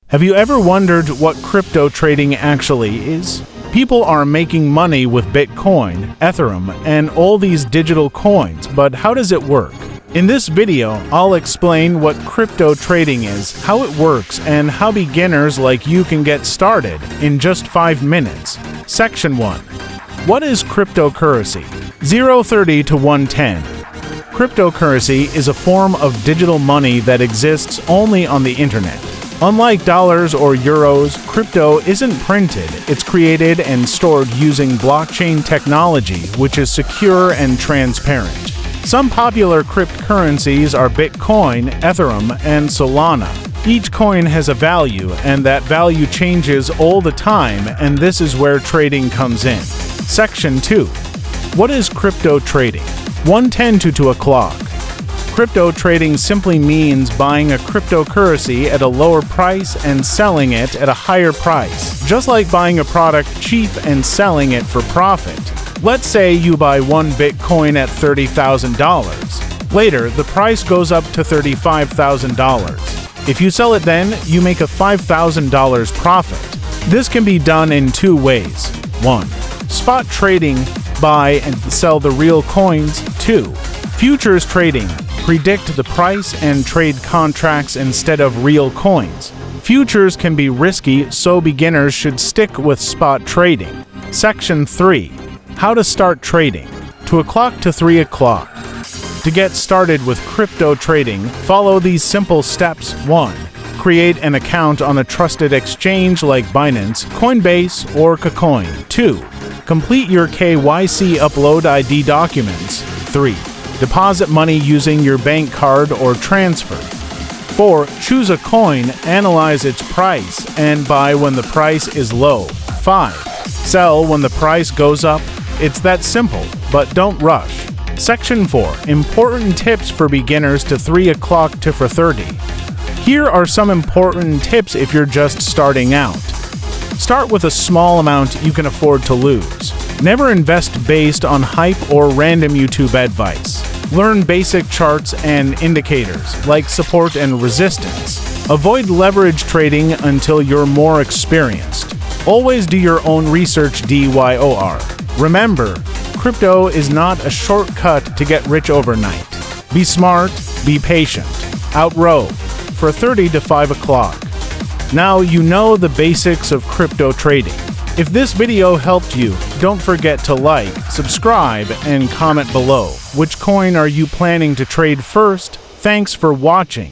Have you ever wondered what crypto trading actually is? People are making money with Bitcoin, Ethereum, and all these digital coins, but how does it work? In this video, I'll explain what crypto trading is, how it works, and how beginners like you can get started in just 5 minutes. Section 1. What is cryptocurrency? 030 to 110. Cryptocurrency is a form of digital money that exists only on the internet. Unlike dollars or euros, crypto isn't printed. It's created and stored using blockchain technology, which is secure and transparent. Some popular cryptocurrencies are Bitcoin, Ethereum, and Solana. Each coin has a value, and that value changes all the time, and this is where trading comes in. Section 2. What is crypto trading? 1:10 to 2 o'clock. Crypto trading simply means buying a cryptocurrency at a lower price and selling it at a higher price, just like buying a product cheap and selling it for profit. Let's say you buy one Bitcoin at $30,000. Later, the price goes up to $35,000. If you sell it then, you make a $5,000 profit. This can be done in 2 ways. 1. Spot trading, buy and sell the real coins. 2. Futures trading, predict the price and trade contracts instead of real coins. Futures can be risky, so beginners should stick with spot trading. Section 3. How to start trading. 2 o'clock to 3 o'clock. To get started with crypto trading, follow these simple steps. 1. Create an account on a trusted exchange like Binance, Coinbase, or KuCoin. 2. Complete your KYC, upload ID documents. 3. Deposit money using your bank card or transfer. 4. Choose a coin, analyze its price, and buy when the price is low. 5. Sell when the price goes up. It's that simple, but don't rush. Section 4. Important tips for beginners to 3 o'clock to 4:30. Here are some important tips if you're just starting out. Start with a small amount you can afford to lose. Never invest based on hype or random YouTube advice. Learn basic charts and indicators, like support and resistance. Avoid leverage trading until you're more experienced. Always do your own research. DYOR. Remember, crypto is not a shortcut to get rich overnight. Be smart, be patient. Outrow, 4:30 to 5 o'clock. Now you know the basics of crypto trading. If this video helped you, don't forget to like, subscribe, and comment below. Which coin are you planning to trade first? Thanks for watching.